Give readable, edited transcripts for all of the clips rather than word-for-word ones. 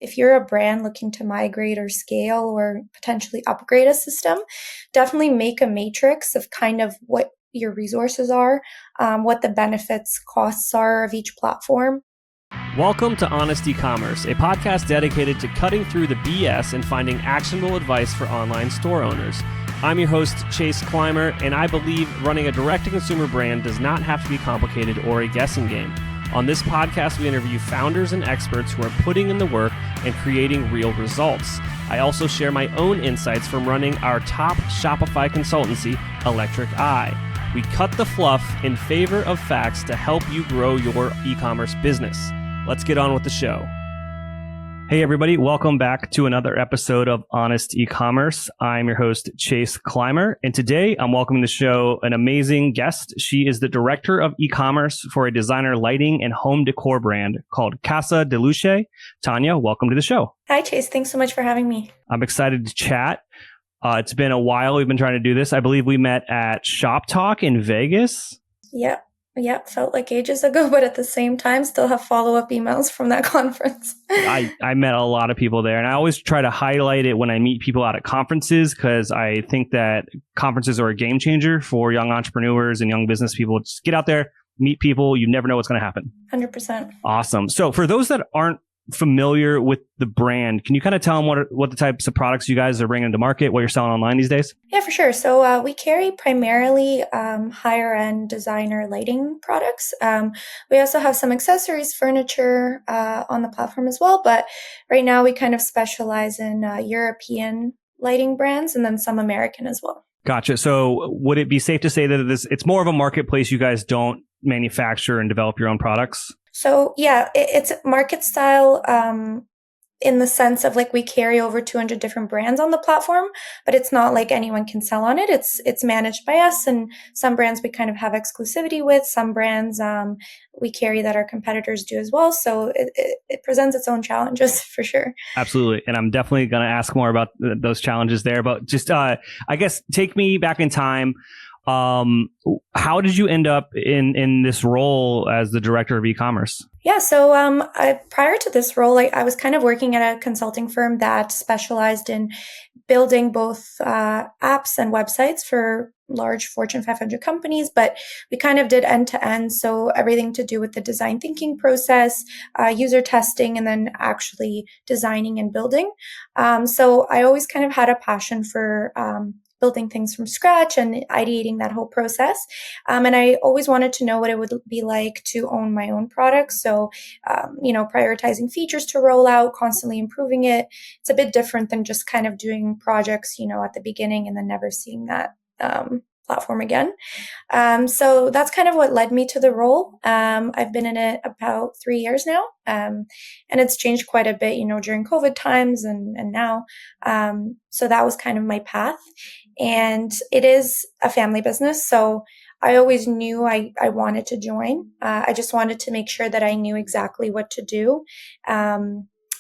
if you're a brand looking to migrate or scale or potentially upgrade a system, definitely make a matrix of kind of what your resources are, what the benefits, costs are of each platform. Welcome to Honest E-commerce, a podcast dedicated to cutting through the BS and finding actionable advice for online store owners. I'm your host, Chase Clymer, and I believe running a direct-to-consumer brand does not have to be complicated or a guessing game. On this podcast, we interview founders and experts who are putting in the work and creating real results. I also share my own insights from running our top Shopify consultancy, Electric Eye. We cut the fluff in favor of facts to help you grow your e-commerce business. Let's get on with the show. Hey everybody, welcome back to another episode of Honest E-commerce. I'm your host, Chase Clymer, and today I'm welcoming to the show an amazing guest. She is the director of e-commerce for a designer lighting and home decor brand called Casa Di Luce. Tanya, welcome to the show. Hi Chase, thanks so much for having me. I'm excited to chat. It's been a while we've been trying to do this. I believe we met at Shop Talk in Vegas. Yeah, felt like ages ago, but at the same time, still have follow-up emails from that conference. I met a lot of people there, and I always try to highlight it when I meet people out at conferences because I think that conferences are a game changer for young entrepreneurs and young business people. Just get out there, meet people. You never know what's going to happen. 100%. Awesome. So for those that aren't familiar with the brand, can you kind of tell them what the types of products you guys are bringing to market, what you're selling online these days? Yeah, for sure. So we carry primarily higher end designer lighting products. We also have some accessories, furniture on the platform as well. But right now we kind of specialize in European lighting brands and then some American as well. Gotcha. So would it be safe to say that it's more of a marketplace? You guys don't manufacture and develop your own products? So yeah, it's market style in the sense of like we carry over 200 different brands on the platform, but it's not like anyone can sell on it. It's managed by us, and some brands we kind of have exclusivity with. Some brands we carry that our competitors do as well. So it presents its own challenges for sure. Absolutely. And I'm definitely going to ask more about those challenges there. But just, I guess, take me back in time. How did you end up in this role as the director of e-commerce? Yeah, so prior to this role, I was kind of working at a consulting firm that specialized in building both apps and websites for large Fortune 500 companies, but we kind of did end to end. So everything to do with the design thinking process, user testing, and then actually designing and building. So I always kind of had a passion for building things from scratch and ideating that whole process. And I always wanted to know what it would be like to own my own products. So, prioritizing features to roll out, constantly improving it. It's a bit different than just kind of doing projects, at the beginning and then never seeing that platform again. So that's kind of what led me to the role. I've been in it about 3 years now. And it's changed quite a bit, during COVID times and now. So that was kind of my path. And it is a family business. So I always knew I wanted to join. I just wanted to make sure that I knew exactly what to do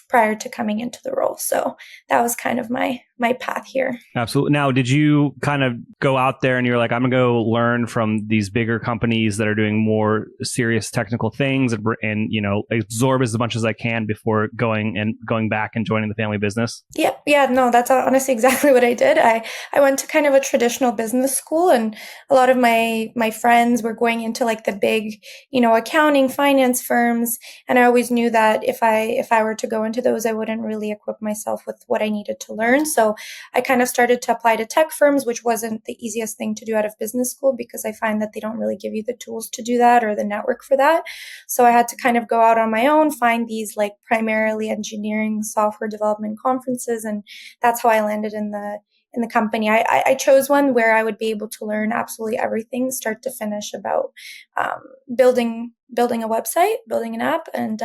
prior to coming into the role. So that was kind of my path here. Absolutely. Now, did you kind of go out there and you're like, I'm going to go learn from these bigger companies that are doing more serious technical things and absorb as much as I can before going back and joining the family business? Yeah, no, that's honestly exactly what I did. I went to kind of a traditional business school, and a lot of my friends were going into like the big, accounting, finance firms. And I always knew that if I were to go into those, I wouldn't really equip myself with what I needed to learn. So I kind of started to apply to tech firms, which wasn't the easiest thing to do out of business school because I find that they don't really give you the tools to do that or the network for that. So I had to kind of go out on my own, find these like primarily engineering software development conferences. And that's how I landed in the company. I chose one where I would be able to learn absolutely everything, start to finish, about building a website, building an app. And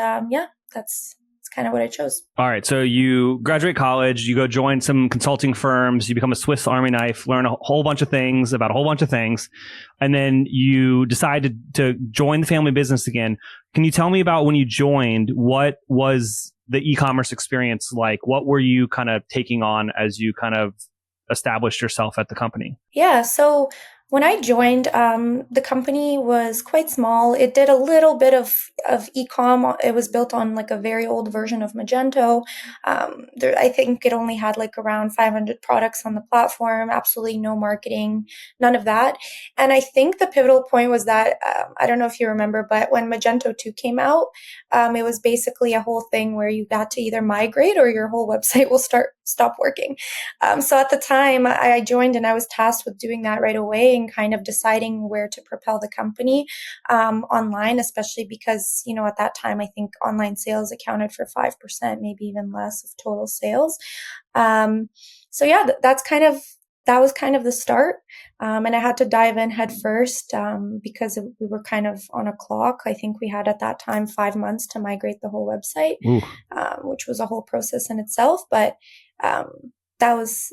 that's kind of what I chose. All right. So you graduate college, you go join some consulting firms, you become a Swiss Army knife, learn a whole bunch of things about a whole bunch of things. And then you decide to join the family business again. Can you tell me about when you joined? What was the e-commerce experience like? What were you kind of taking on as you kind of established yourself at the company? Yeah. So When I joined, the company was quite small. It did a little bit of ecomm. It was built on like a very old version of Magento. I think it only had like around 500 products on the platform, absolutely no marketing, none of that. And I think the pivotal point was that, I don't know if you remember, but when Magento 2 came out, it was basically a whole thing where you got to either migrate or your whole website will stop working. So at the time I joined and I was tasked with doing that right away and kind of deciding where to propel the company online, especially because, at that time, I think online sales accounted for 5%, maybe even less of total sales. So yeah, that was kind of the start. And I had to dive in head first because we were kind of on a clock. I think we had at that time 5 months to migrate the whole website, which was a whole process in itself. But that was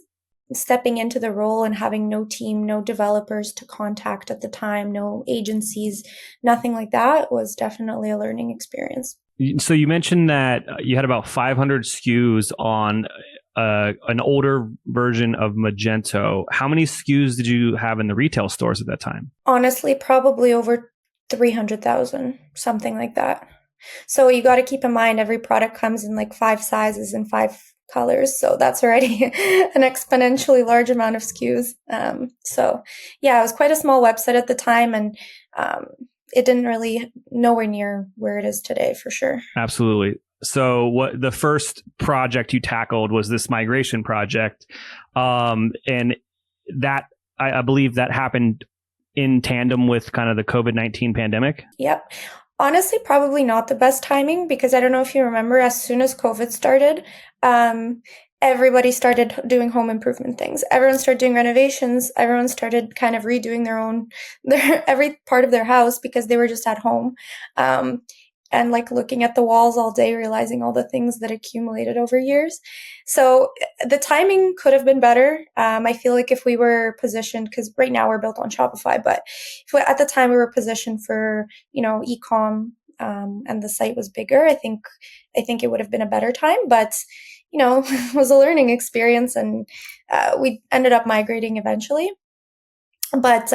stepping into the role and having no team, no developers to contact at the time, no agencies, nothing like that was definitely a learning experience. So you mentioned that you had about 500 SKUs on an older version of Magento. How many SKUs did you have in the retail stores at that time? Honestly, probably over 300,000, something like that. So you got to keep in mind every product comes in like 5 sizes and 5 colors. So that's already an exponentially large amount of SKUs. So yeah, it was quite a small website at the time, and it didn't really nowhere near where it is today for sure. Absolutely. So what the first project you tackled was this migration project. And that I believe that happened in tandem with kind of the COVID-19 pandemic. Yep. Honestly, probably not the best timing, because I don't know if you remember, as soon as COVID started, everybody started doing home improvement things. Everyone started doing renovations. Everyone started kind of redoing their every part of their house because they were just at home. And like looking at the walls all day, realizing all the things that accumulated over years. So the timing could have been better. I feel like if we were positioned, because right now we're built on Shopify, but at the time we were positioned for, ecomm, and the site was bigger, I think it would have been a better time, but it was a learning experience, and we ended up migrating eventually. But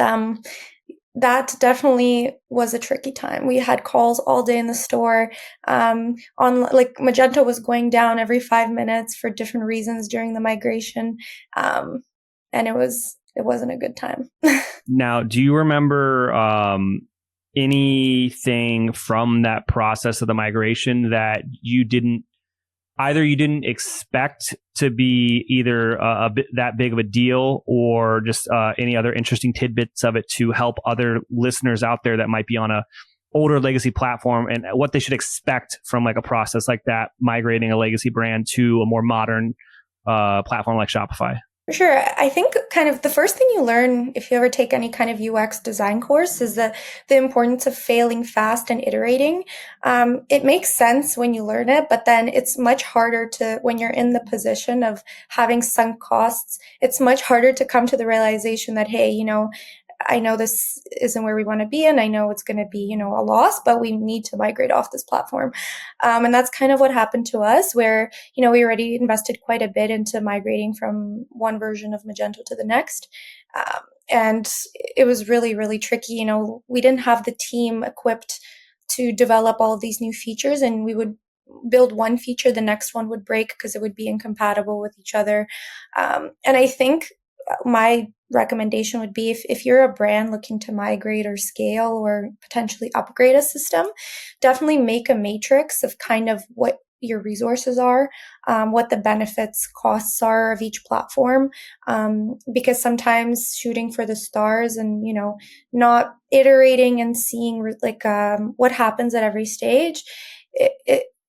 that definitely was a tricky time. We had calls all day in the store. On like Magento was going down every 5 minutes for different reasons during the migration, and it wasn't a good time. Now, do you remember anything from that process of the migration that you didn't expect to be either that big of a deal, or just any other interesting tidbits of it to help other listeners out there that might be on a older legacy platform, and what they should expect from like a process like that, migrating a legacy brand to a more modern platform like Shopify? For sure. I think kind of the first thing you learn if you ever take any kind of UX design course is the importance of failing fast and iterating. It makes sense when you learn it, but then it's much harder when you're in the position of having sunk costs, it's much harder to come to the realization that, hey, I know this isn't where we want to be, and I know it's going to be, a loss, but we need to migrate off this platform. And that's kind of what happened to us, where, we already invested quite a bit into migrating from one version of Magento to the next. And it was really, really tricky. We didn't have the team equipped to develop all of these new features, and we would build one feature, the next one would break because it would be incompatible with each other. And I think my recommendation would be, if you're a brand looking to migrate or scale or potentially upgrade a system, definitely make a matrix of kind of what your resources are, what the benefits, costs are of each platform, because sometimes shooting for the stars and, not iterating and seeing like what happens at every stage,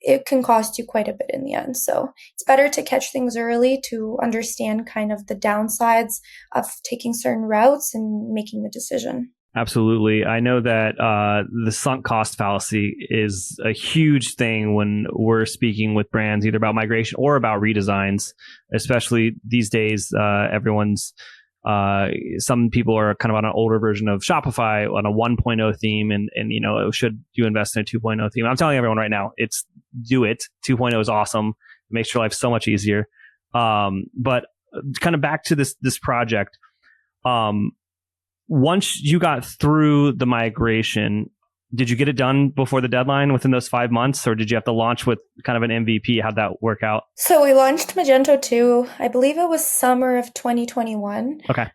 it can cost you quite a bit in the end. So it's better to catch things early to understand kind of the downsides of taking certain routes and making the decision. Absolutely. I know that the sunk cost fallacy is a huge thing when we're speaking with brands, either about migration or about redesigns, especially these days. Some people are kind of on an older version of Shopify on a 1.0 theme, and should you invest in a 2.0 theme? I'm telling everyone right now, do it. 2.0 is awesome. It makes your life so much easier. But kind of back to this project, once you got through the migration, did you get it done before the deadline within those 5 months, or did you have to launch with kind of an MVP? How'd that work out? So we launched Magento 2, I believe it was summer of 2021. Okay.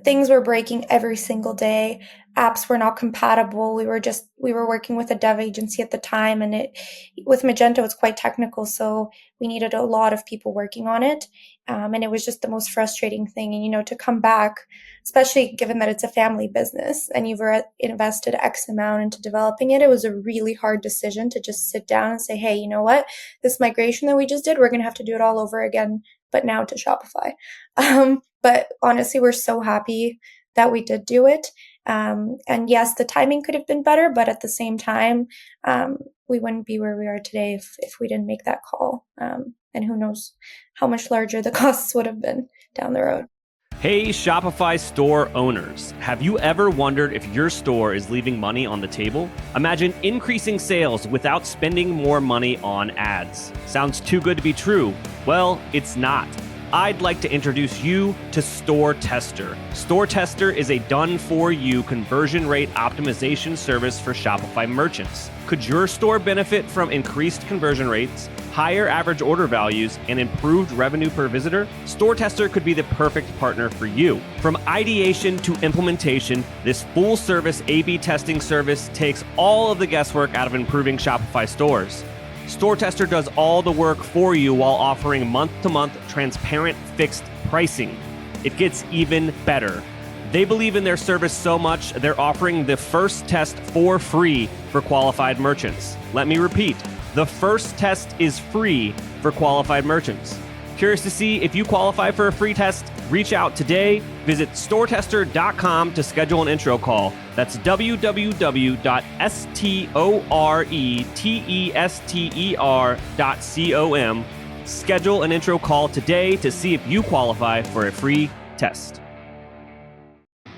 Things were breaking every single day. Apps were not compatible. We were working with a dev agency at the time, and with Magento, it's quite technical. So we needed a lot of people working on it. And it was just the most frustrating thing. And, to come back, especially given that it's a family business and you've invested X amount into developing it, it was a really hard decision to just sit down and say, hey, you know what? This migration that we just did, we're going to have to do it all over again, but now to Shopify. But honestly, we're so happy that we did do it. And yes, the timing could have been better, but at the same time, we wouldn't be where we are today if we didn't make that call. And who knows how much larger the costs would have been down the road. Hey, Shopify store owners. Have you ever wondered if your store is leaving money on the table? Imagine increasing sales without spending more money on ads. Sounds too good to be true. Well, it's not. I'd like to introduce you to Store Tester. Store Tester is a done-for-you conversion rate optimization service for Shopify merchants. Could your store benefit from increased conversion rates, higher average order values, and improved revenue per visitor? Store Tester could be the perfect partner for you. From ideation to implementation, this full-service A/B testing service takes all of the guesswork out of improving Shopify stores. Store Tester does all the work for you while offering month-to-month transparent fixed pricing. It gets even better. They believe in their service so much, they're offering the first test for free for qualified merchants. Let me repeat, the first test is free for qualified merchants. Curious to see if you qualify for a free test? Reach out today. Visit storetester.com to schedule an intro call. That's www.storetester.com. Schedule an intro call today to see if you qualify for a free test.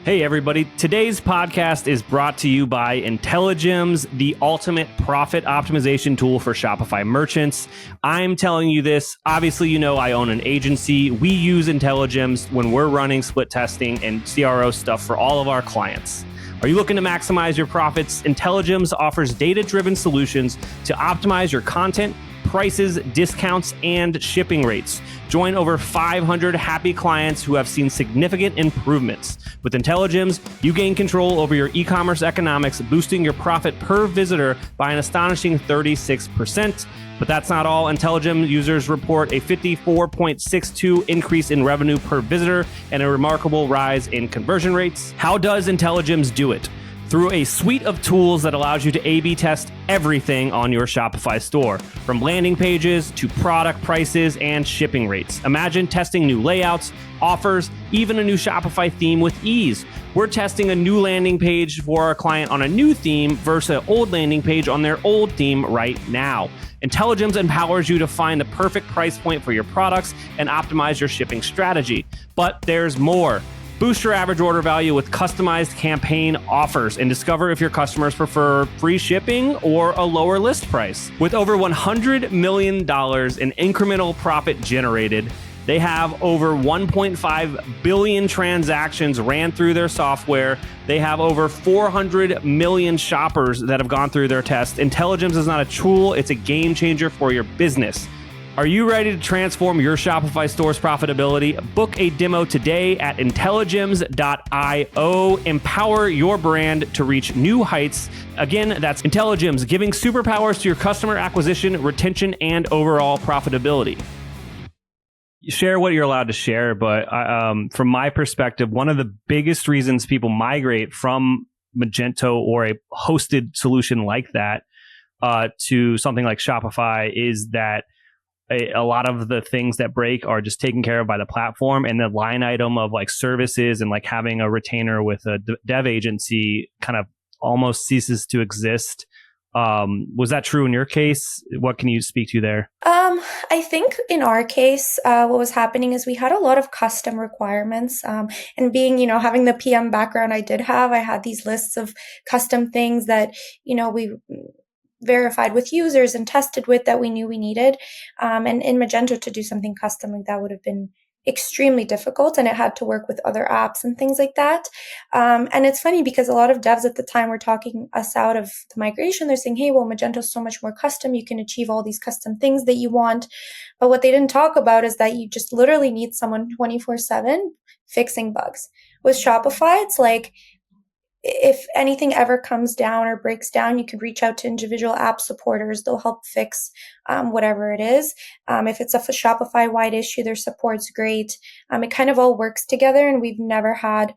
Hey everybody, today's podcast is brought to you by Intelligems, the ultimate profit optimization tool for Shopify merchants. I'm telling you this, obviously I own an agency. We use Intelligems when we're running split testing and CRO stuff for all of our clients. Are you looking to maximize your profits? Intelligems offers data-driven solutions to optimize your content, prices, discounts, and shipping rates. Join over 500 happy clients who have seen significant improvements. With Intelligems, you gain control over your e-commerce economics, boosting your profit per visitor by an astonishing 36%. But that's not all. Intelligems users report a 54.62 increase in revenue per visitor and a remarkable rise in conversion rates. How does Intelligems do it? Through a suite of tools that allows you to A/B test everything on your Shopify store, from landing pages to product prices and shipping rates. Imagine testing new layouts, offers, even a new Shopify theme with ease. We're testing a new landing page for our client on a new theme versus an old landing page on their old theme right now. Intelligems empowers you to find the perfect price point for your products and optimize your shipping strategy. But there's more. Boost your average order value with customized campaign offers and discover if your customers prefer free shipping or a lower list price. With over $100 million in incremental profit generated, they have over 1.5 billion transactions ran through their software. They have over 400 million shoppers that have gone through their test. Intelligems is not a tool, it's a game changer for your business. Are you ready to transform your Shopify store's profitability? Book a demo today at intelligems.io. Empower your brand to reach new heights. Again, that's Intelligems, giving superpowers to your customer acquisition, retention, and overall profitability. Share what you're allowed to share, but from my perspective, one of the biggest reasons people migrate from Magento or a hosted solution like that to something like Shopify is that a lot of the things that break are just taken care of by the platform, and the line item of like services and like having a retainer with a dev agency kind of almost ceases to exist. Was that true in your case? What can you speak to there? I think in our case, what was happening is we had a lot of custom requirements. And being, having the PM background I had these lists of custom things that, we verified with users and tested with that we knew we needed. And in Magento to do something custom like that would have been extremely difficult, and it had to work with other apps and things like that. And it's funny because a lot of devs at the time were talking us out of the migration. They're saying, hey, well, Magento's so much more custom. You can achieve all these custom things that you want. But what they didn't talk about is that you just literally need someone 24/7 fixing bugs. With Shopify, it's like, if anything ever comes down or breaks down, you could reach out to individual app supporters. They'll help fix whatever it is. If it's a Shopify-wide issue, their support's great. It kind of all works together, and we've never had,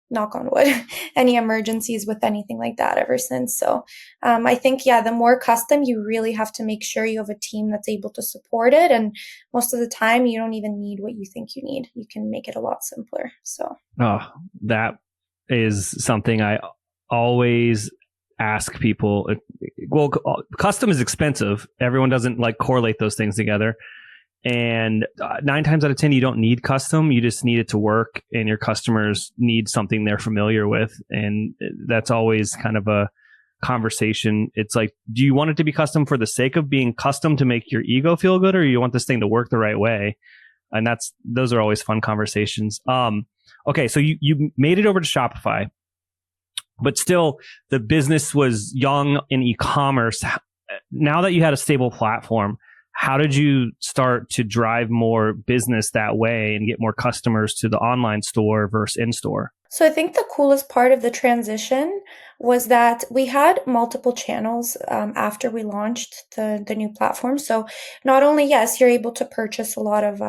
knock on wood, any emergencies with anything like that ever since. So I think, the more custom, you really have to make sure you have a team that's able to support it. And most of the time, you don't even need what you think you need. You can make it a lot simpler. So that is something I always ask people. Well, custom is expensive. Everyone doesn't like correlate those things together. And 9 times out of 10, you don't need custom. You just need it to work, and your customers need something they're familiar with. And that's always kind of a conversation. It's like, do you want it to be custom for the sake of being custom to make your ego feel good, or you want this thing to work the right way? And those are always fun conversations. Okay, so you made it over to Shopify, but still the business was young in e-commerce. Now that you had a stable platform, how did you start to drive more business that way and get more customers to the online store versus in-store? So I think the coolest part of the transition was that we had multiple channels after we launched the new platform. So not only, yes, you're able to purchase a lot of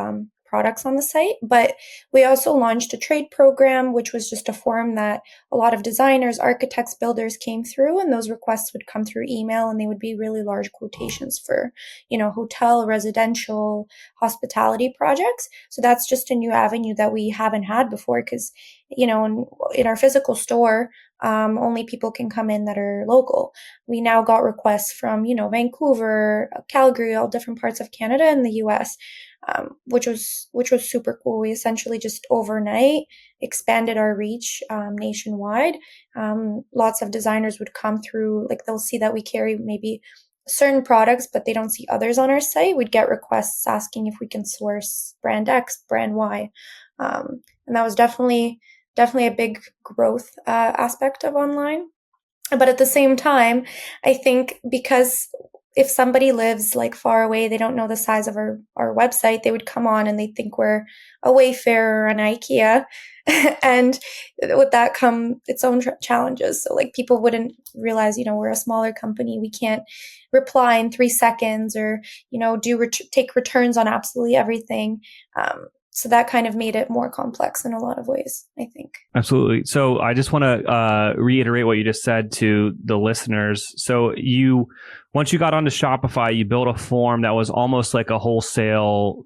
products on the site, but we also launched a trade program, which was just a forum that a lot of designers, architects, builders came through, and those requests would come through email, and they would be really large quotations for, hotel, residential, hospitality projects. So that's just a new avenue that we haven't had before, because, in our physical store, only people can come in that are local. We now got requests from, Vancouver, Calgary, all different parts of Canada and the US. Which was super cool. We essentially just overnight expanded our reach nationwide. Lots of designers would come through, like they'll see that we carry maybe certain products, but they don't see others on our site. We'd get requests asking if we can source brand X, brand Y. And that was definitely a big growth aspect of online. But at the same time, I think because if somebody lives like far away, they don't know the size of our website, they would come on and they think we're a Wayfair or an IKEA. And with that come its own challenges. So like people wouldn't realize, we're a smaller company. We can't reply in 3 seconds or, take returns on absolutely everything. So that kind of made it more complex in a lot of ways, I think. Absolutely. So I just want to reiterate what you just said to the listeners. So once you got onto Shopify, you built a form that was almost like a wholesale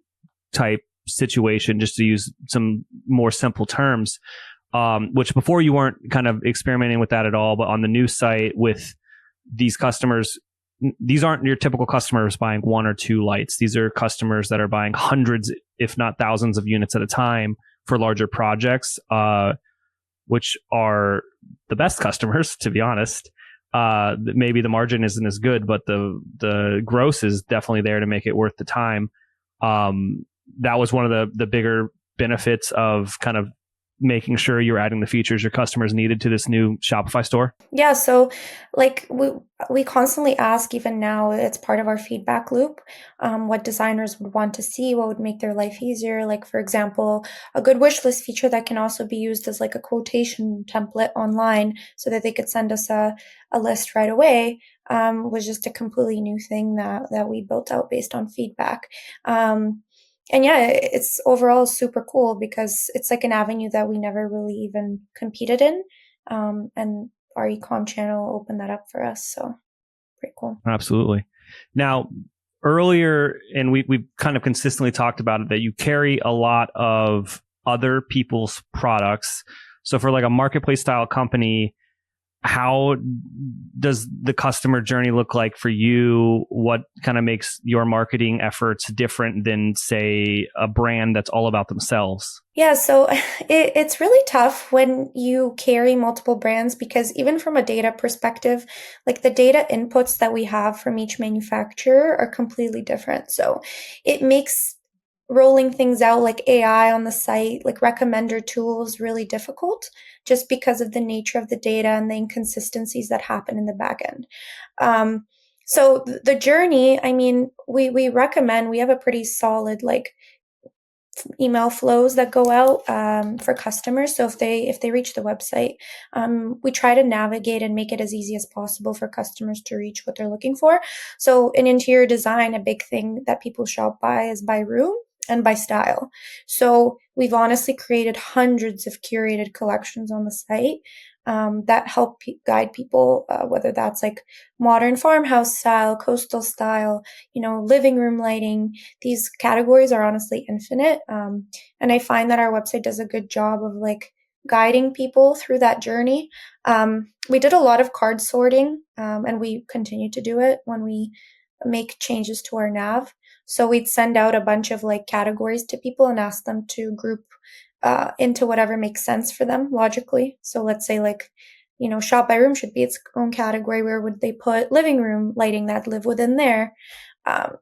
type situation, just to use some more simple terms, which before you weren't kind of experimenting with that at all. But on the new site with these customers, these aren't your typical customers buying 1 or 2 lights. These are customers that are buying hundreds, if not thousands of units at a time for larger projects, which are the best customers, to be honest. Maybe the margin isn't as good, but the gross is definitely there to make it worth the time. That was one of the bigger benefits of kind of making sure you're adding the features your customers needed to this new Shopify store? Yeah, so like we constantly ask, even now, it's part of our feedback loop, what designers would want to see, what would make their life easier. Like, for example, a good wish list feature that can also be used as like a quotation template online so that they could send us a list right away, was just a completely new thing that we built out based on feedback. And yeah, it's overall super cool because it's like an avenue that we never really even competed in. And our ecomm channel opened that up for us. So pretty cool. Absolutely. Now, earlier, and we've kind of consistently talked about it, that you carry a lot of other people's products. So for like a marketplace style company, how does the customer journey look like for you? What kind of makes your marketing efforts different than, say, a brand that's all about themselves? Yeah, so it's really tough when you carry multiple brands because even from a data perspective, like the data inputs that we have from each manufacturer are completely different. So it makes rolling things out like AI on the site, like recommender tools, really difficult just because of the nature of the data and the inconsistencies that happen in the back end. So the journey, I mean, we recommend, we have a pretty solid like email flows that go out for customers. So if they reach the website, we try to navigate and make it as easy as possible for customers to reach what they're looking for. So in interior design, a big thing that people shop by is by room and by style. So we've honestly created hundreds of curated collections on the site that help guide people, whether that's like modern farmhouse style, coastal style, living room lighting. These categories are honestly infinite. And I find that our website does a good job of like guiding people through that journey. We did a lot of card sorting, and we continue to do it when we make changes to our nav. So we'd send out a bunch of like categories to people and ask them to group into whatever makes sense for them logically. So let's say like, shop by room should be its own category. Where would they put living room lighting that live within there?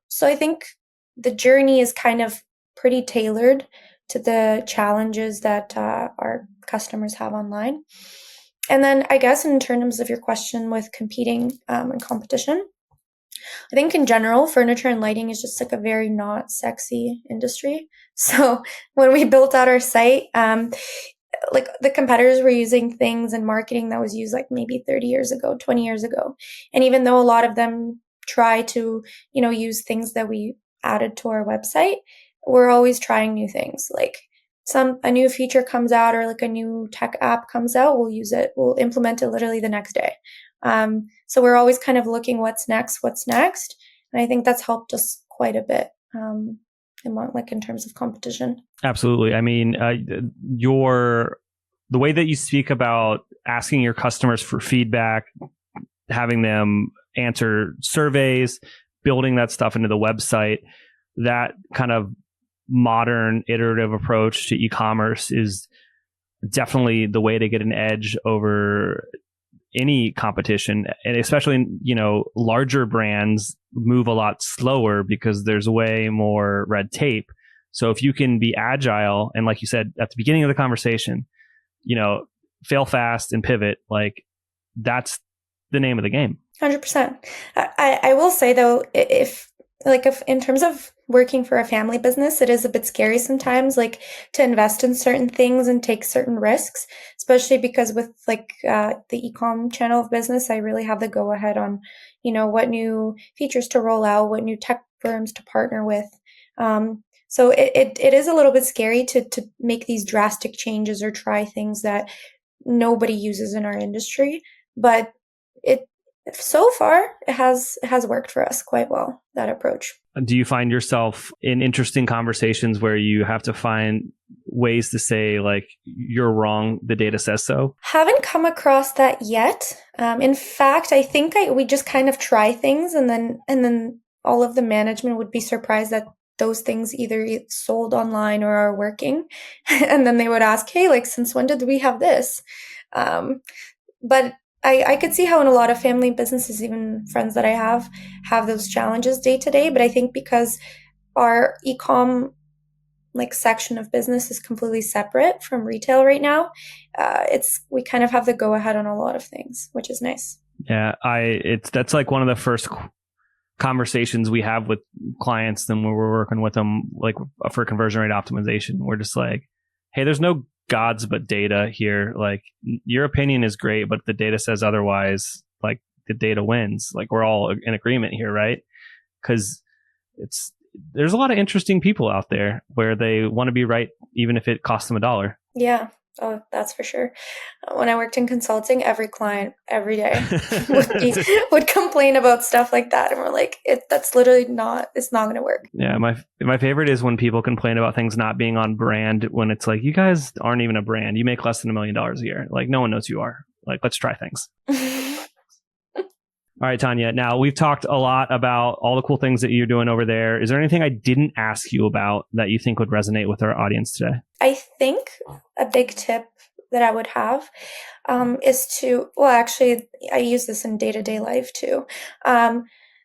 So I think the journey is kind of pretty tailored to the challenges that our customers have online. And then I guess in terms of your question with competing and competition, I think in general, furniture and lighting is just like a very not sexy industry. So when we built out our site, like the competitors were using things in marketing that was used like maybe 30 years ago, 20 years ago. And even though a lot of them try to, use things that we added to our website, we're always trying new things. Like a new feature comes out or like a new tech app comes out, we'll use it. We'll implement it literally the next day. So we're always kind of looking what's next. And I think that's helped us quite a bit, in terms of competition. Absolutely. I mean, the way that you speak about asking your customers for feedback, having them answer surveys, building that stuff into the website, that kind of modern iterative approach to e-commerce is definitely the way to get an edge over any competition. And especially, larger brands move a lot slower because there's way more red tape. So if you can be agile and, like you said at the beginning of the conversation, fail fast and pivot, like that's the name of the game. 100%. I will say though, if in terms of working for a family business, it is a bit scary sometimes, like to invest in certain things and take certain risks, especially because with like the ecomm channel of business, I really have the go ahead on, what new features to roll out, what new tech firms to partner with. So it is a little bit scary to make these drastic changes or try things that nobody uses in our industry, but so far it has worked for us quite well, that approach. Do you find yourself in interesting conversations where you have to find ways to say like, you're wrong, the data says so? Haven't come across that yet. In fact, I think we just kind of try things and then all of the management would be surprised that those things either sold online or are working. And then they would ask, hey, like, since when did we have this? But I could see how in a lot of family businesses, even friends that I have those challenges day to day. But I think because our ecomm section of business is completely separate from retail right now, we kind of have the go ahead on a lot of things, which is nice. Yeah, that's like one of the first conversations we have with clients when we're working with them, like for conversion rate optimization. We're just like, hey, there's no gods but data here. Like, your opinion is great, but the data says otherwise. Like, the data wins. Like, we're all in agreement here, right? Because there's a lot of interesting people out there where they want to be right even if it costs them $1. Yeah. Oh, that's for sure. When I worked in consulting, every client every day would complain about stuff like that, and we're like, that's literally it's not going to work. Yeah, my favorite is when people complain about things not being on brand, when it's like, you guys aren't even a brand. You make less than $1 million a year. Like, no one knows you are. Like, let's try things. All right, Tanya. Now, we've talked a lot about all the cool things that you're doing over there. Is there anything I didn't ask you about that you think would resonate with our audience today? I think a big tip that I would have is actually, I use this in day-to-day life too.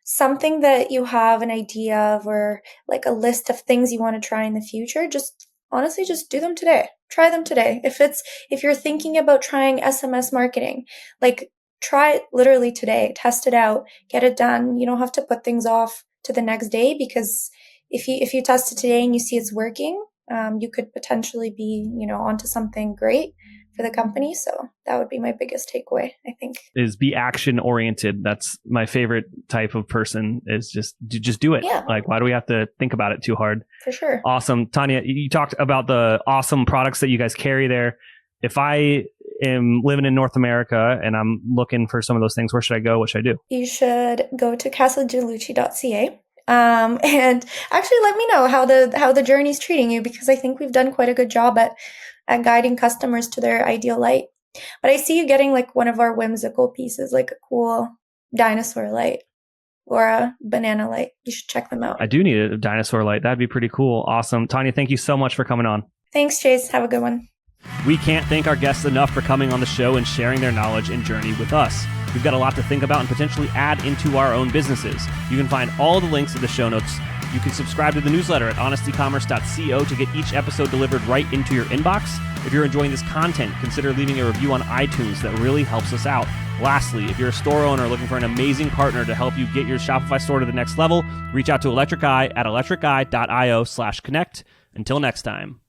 something that you have an idea of, or like a list of things you want to try in the future, just honestly, just do them today. Try them today. If you're thinking about trying SMS marketing, like try it literally today, test it out, get it done. You don't have to put things off to the next day, because if you test it today and you see it's working, you could potentially be, onto something great for the company. So that would be my biggest takeaway, I think. Is be action oriented. That's my favorite type of person, is just do it. Yeah. Like, why do we have to think about it too hard? For sure. Awesome. Tanya, you talked about the awesome products that you guys carry there. If I am living in North America and I'm looking for some of those things, where should I go? What should I do? You should go to casadiluce.ca. And actually let me know how the journey's treating you, because I think we've done quite a good job at guiding customers to their ideal light. But I see you getting like one of our whimsical pieces, like a cool dinosaur light or a banana light. You should check them out. I do need a dinosaur light. That'd be pretty cool. Awesome. Tanya, thank you so much for coming on. Thanks, Chase. Have a good one. We can't thank our guests enough for coming on the show and sharing their knowledge and journey with us. We've got a lot to think about and potentially add into our own businesses. You can find all the links in the show notes. You can subscribe to the newsletter at honestecommerce.co to get each episode delivered right into your inbox. If you're enjoying this content, consider leaving a review on iTunes. That really helps us out. Lastly, if you're a store owner looking for an amazing partner to help you get your Shopify store to the next level, reach out to Electric Eye at electriceye.io/connect. Until next time.